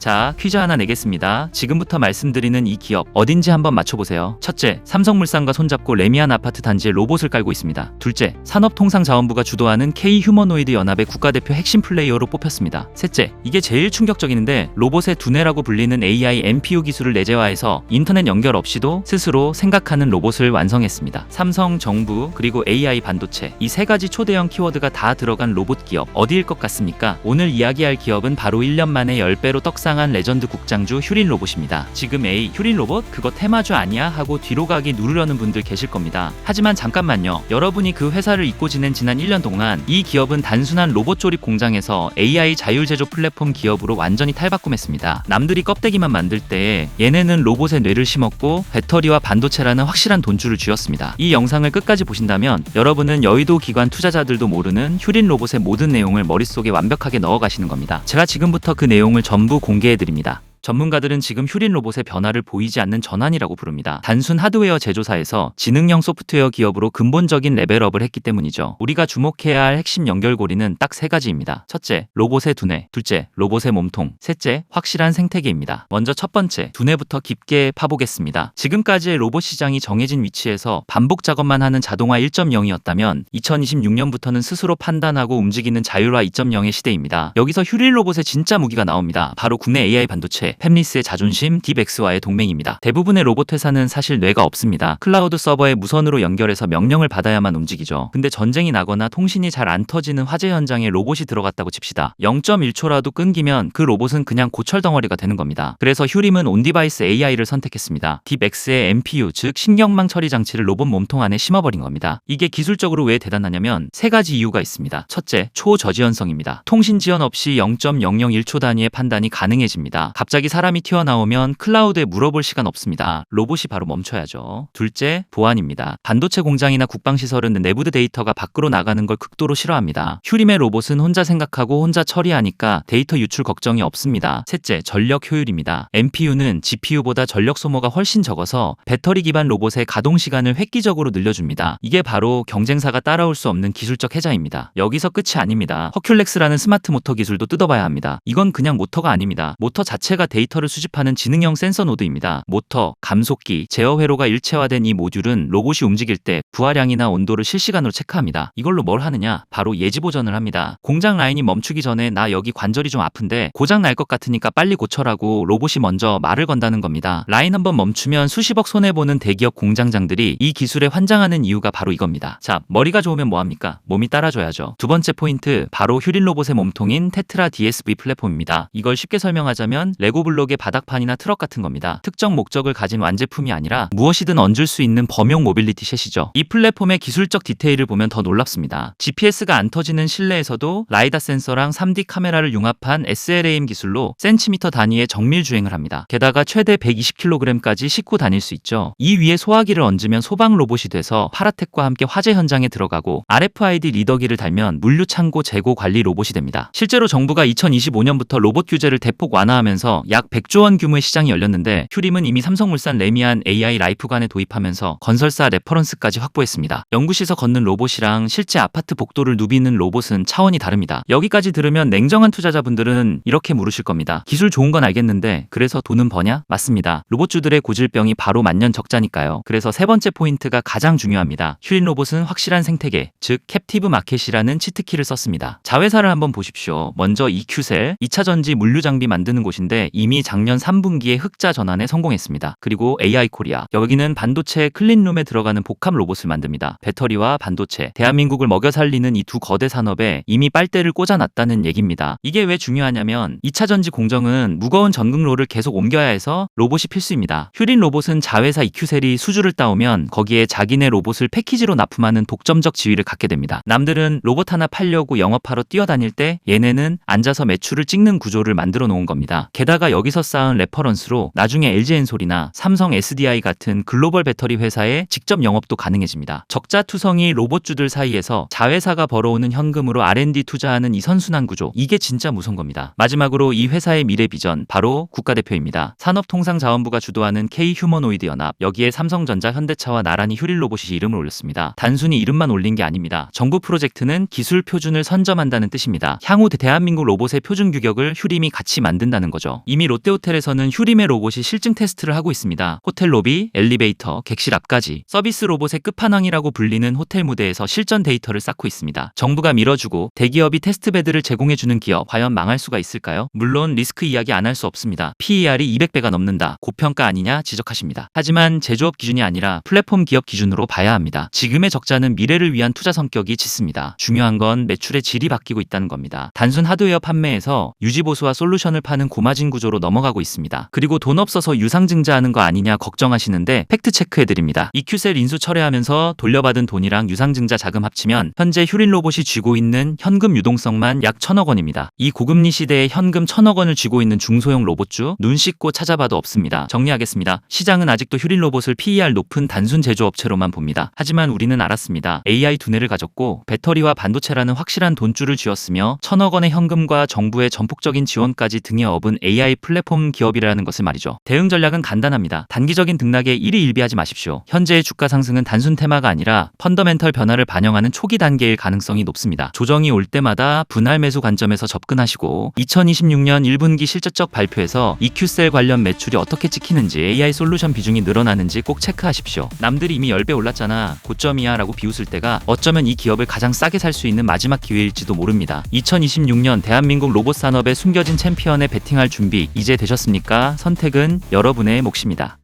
자, 퀴즈 하나 내겠습니다. 지금부터 말씀드리는 이 기업 어딘지 한번 맞춰보세요. 첫째, 삼성물산과 손잡고 레미안 아파트 단지에 로봇을 깔고 있습니다. 둘째, 산업통상자원부가 주도하는 K-휴머노이드 연합의 국가대표 핵심 플레이어로 뽑혔습니다. 셋째, 이게 제일 충격적인데 로봇의 두뇌라고 불리는 AI NPU 기술을 내재화해서 인터넷 연결 없이도 스스로 생각하는 로봇을 완성했습니다. 삼성, 정부, 그리고 AI 반도체, 이 세 가지 초대형 키워드가 다 들어간 로봇 기업 어디일 것 같습니까? 오늘 이야기할 기업은 바로 1년 만에 10배로 떡상한 레전드 국장주 휴린 로봇입니다. 지금 에이, 휴린 로봇? 그거 테마주 아니야? 하고 뒤로 가기 누르려는 분들 계실 겁니다. 하지만 잠깐만요. 여러분이 그 회사를 잊고 지낸 지난 1년 동안 이 기업은 단순한 로봇 조립 공장에서 AI 자율 제조 플랫폼 기업으로 완전히 탈바꿈했습니다. 남들이 껍데기만 만들 때 얘네는 로봇에 뇌를 심었고 배터리와 반도체라는 확실한 돈줄을 쥐었습니다. 이 영상을 끝까지 보신다면 여러분은 여의도 기관 투자자들도 모르는 휴린 로봇의 모든 내용을 머릿속에 완벽하게 넣어가시는 겁니다. 제가 지금부터 그 내용을 전부 공개해드립니다. 전문가들은 지금 휴린 로봇의 변화를 보이지 않는 전환이라고 부릅니다. 단순 하드웨어 제조사에서 지능형 소프트웨어 기업으로 근본적인 레벨업을 했기 때문이죠. 우리가 주목해야 할 핵심 연결고리는 딱 세 가지입니다. 첫째, 로봇의 두뇌. 둘째, 로봇의 몸통. 셋째, 확실한 생태계입니다. 먼저 첫 번째, 두뇌부터 깊게 파보겠습니다. 지금까지의 로봇 시장이 정해진 위치에서 반복 작업만 하는 자동화 1.0이었다면 2026년부터는 스스로 판단하고 움직이는 자율화 2.0의 시대입니다. 여기서 휴린 로봇의 진짜 무기가 나옵니다. 바로 국내 AI 반도체, 팹리스의 자존심, 딥엑스와의 동맹입니다. 대부분의 로봇 회사는 사실 뇌가 없습니다. 클라우드 서버에 무선으로 연결해서 명령을 받아야만 움직이죠. 근데 전쟁이 나거나 통신이 잘 안 터지는 화재 현장에 로봇이 들어갔다고 칩시다. 0.1초라도 끊기면 그 로봇은 그냥 고철 덩어리가 되는 겁니다. 그래서 휴림은 온디바이스 AI를 선택했습니다. 딥엑스의 NPU, 즉 신경망 처리 장치를 로봇 몸통 안에 심어버린 겁니다. 이게 기술적으로 왜 대단하냐면 세 가지 이유가 있습니다. 첫째, 초저지연성입니다. 통신 지연 없이 0.001초 단위의 판단이 가능해집니다. 갑자기 사람이 튀어나오면 클라우드에 물어볼 시간 없습니다. 로봇이 바로 멈춰야죠. 둘째, 보안입니다. 반도체 공장이나 국방시설은 내부의 데이터가 밖으로 나가는 걸 극도로 싫어합니다. 휴림의 로봇은 혼자 생각하고 혼자 처리하니까 데이터 유출 걱정이 없습니다. 셋째, 전력 효율입니다. NPU는 GPU보다 전력 소모가 훨씬 적어서 배터리 기반 로봇의 가동 시간을 획기적으로 늘려줍니다. 이게 바로 경쟁사가 따라올 수 없는 기술적 혜자입니다. 여기서 끝이 아닙니다. 허큘렉스라는 스마트 모터 기술도 뜯어봐야 합니다. 이건 그냥 모터가 아닙니다. 모터 자체가 데이터를 수집하는 지능형 센서 노드입니다. 모터, 감속기, 제어 회로가 일체화된 이 모듈은 로봇이 움직일 때 부하량이나 온도를 실시간으로 체크합니다. 이걸로 뭘 하느냐? 바로 예지 보전을 합니다. 공장 라인이 멈추기 전에 나 여기 관절이 좀 아픈데 고장 날 것 같으니까 빨리 고쳐라고 로봇이 먼저 말을 건다는 겁니다. 라인 한번 멈추면 수십억 손해보는 대기업 공장장들이 이 기술에 환장하는 이유가 바로 이겁니다. 자, 머리가 좋으면 뭐합니까? 몸이 따라줘야죠. 두 번째 포인트, 바로 휴린 로봇의 몸통인 테트라 DSV 플랫폼입니다. 이걸 쉽게 설명하자면 레고 블록의 바닥판이나 트럭 같은 겁니다. 특정 목적을 가진 완제품이 아니라 무엇이든 얹을 수 있는 범용 모빌리티 셋이죠. 이 플랫폼의 기술적 디테일을 보면 더 놀랍습니다. GPS가 안 터지는 실내에서도 라이다 센서랑 3D 카메라를 융합한 SLAM 기술로 센티미터 단위의 정밀 주행을 합니다. 게다가 최대 120kg까지 싣고 다닐 수 있죠. 이 위에 소화기를 얹으면 소방 로봇이 돼서 파라텍과 함께 화재 현장에 들어가고 RFID 리더기를 달면 물류 창고 재고 관리 로봇이 됩니다. 실제로 정부가 2025년부터 로봇 규제를 대폭 완화하면서 약 100조 원 규모의 시장이 열렸는데 휴림은 이미 삼성물산 레미안 AI 라이프관에 도입하면서 건설사 레퍼런스까지 확보했습니다. 연구실에서 걷는 로봇이랑 실제 아파트 복도를 누비는 로봇은 차원이 다릅니다. 여기까지 들으면 냉정한 투자자분들은 이렇게 물으실 겁니다. 기술 좋은 건 알겠는데 그래서 돈은 버냐? 맞습니다. 로봇주들의 고질병이 바로 만년 적자니까요. 그래서 세 번째 포인트가 가장 중요합니다. 휴린 로봇은 확실한 생태계, 즉 캡티브 마켓이라는 치트키를 썼습니다. 자회사를 한번 보십시오. 먼저 EQ셀, 2차 전지 물류 장비 만드는 곳인데 이미 작년 3분기에 흑자 전환에 성공했습니다. 그리고 AI 코리아, 여기는 반도체 클린룸에 들어가는 복합 로봇을 만듭니다. 배터리와 반도체, 대한민국을 먹여 살리는 이 두 거대 산업에 이미 빨대를 꽂아놨다는 얘기입니다. 이게 왜 중요하냐면 2차 전지 공정은 무거운 전극로를 계속 옮겨야 해서 로봇이 필수입니다. 휴린 로봇은 자회사 EQ셀이 수주를 따오면 거기에 자기네 로봇을 패키지로 납품하는 독점적 지위를 갖게 됩니다. 남들은 로봇 하나 팔려고 영업하러 뛰어다닐 때 얘네는 앉아서 매출을 찍는 구조를 만들어 놓은 겁니다. 게다가 여기서 쌓은 레퍼런스로 나중에 LG엔솔이나 삼성 SDI 같은 글로벌 배터리 회사에 직접 영업도 가능해집니다. 적자투성이 로봇주들 사이에서 자회사가 벌어오는 현금으로 R&D 투자하는 이 선순환 구조, 이게 진짜 무서운 겁니다. 마지막으로 이 회사의 미래 비전, 바로 국가대표입니다. 산업통상자원부가 주도하는 K-휴머노이드 연합, 여기에 삼성전자, 현대차와 나란히 휴린 로봇이 이름을 올렸습니다. 단순히 이름만 올린 게 아닙니다. 정부 프로젝트는 기술 표준을 선점한다는 뜻입니다. 향후 대한민국 로봇의 표준 규격을 휴림이 같이 만든다는 거죠. 이미 이미 롯데호텔에서는 휴림의 로봇이 실증 테스트를 하고 있습니다. 호텔 로비, 엘리베이터, 객실 앞까지 서비스 로봇의 끝판왕이라고 불리는 호텔 무대에서 실전 데이터를 쌓고 있습니다. 정부가 밀어주고 대기업이 테스트베드를 제공해주는 기업 과연 망할 수가 있을까요? 물론 리스크 이야기 안 할 수 없습니다. PER이 200배가 넘는다. 고평가 아니냐 지적하십니다. 하지만 제조업 기준이 아니라 플랫폼 기업 기준으로 봐야 합니다. 지금의 적자는 미래를 위한 투자 성격이 짙습니다. 중요한 건 매출의 질이 바뀌고 있다는 겁니다. 단순 하드웨어 판매에서 유지보수와 솔루션을 파는 고마진 구조로 넘어가고 있습니다. 그리고 돈 없어서 유상증자하는 거 아니냐 걱정하시는데 팩트 체크해드립니다. EQ셀 인수 철회하면서 돌려받은 돈이랑 유상증자 자금 합치면 현재 휴린 로봇이 쥐고 있는 현금 유동성만 약 1,000억 원입니다. 이 고금리 시대에 현금 1,000억 원을 쥐고 있는 중소형 로봇주 눈 씻고 찾아봐도 없습니다. 정리하겠습니다. 시장은 아직도 휴린 로봇을 PER 높은 단순 제조업체로만 봅니다. 하지만 우리는 알았습니다. AI 두뇌를 가졌고 배터리와 반도체라는 확실한 돈줄을 쥐었으며 1,000억 원의 현금과 정부의 전폭적인 지원까지 등에 업은 AI 플랫폼 기업이라는 것을 말이죠. 대응 전략은 간단합니다. 단기적인 등락에 일희일비하지 마십시오. 현재의 주가 상승은 단순 테마가 아니라 펀더멘털 변화를 반영하는 초기 단계일 가능성이 높습니다. 조정이 올 때마다 분할 매수 관점에서 접근하시고 2026년 1분기 실질적 발표에서 EQ셀 관련 매출이 어떻게 찍히는지 AI 솔루션 비중이 늘어나는지 꼭 체크하십시오. 남들이 이미 10배 올랐잖아 고점이야 라고 비웃을 때가 어쩌면 이 기업을 가장 싸게 살 수 있는 마지막 기회일지도 모릅니다. 2026년 대한민국 로봇 산업의 숨겨진 챔피언에 베팅할 준비 이제 되셨습니까? 선택은 여러분의 몫입니다.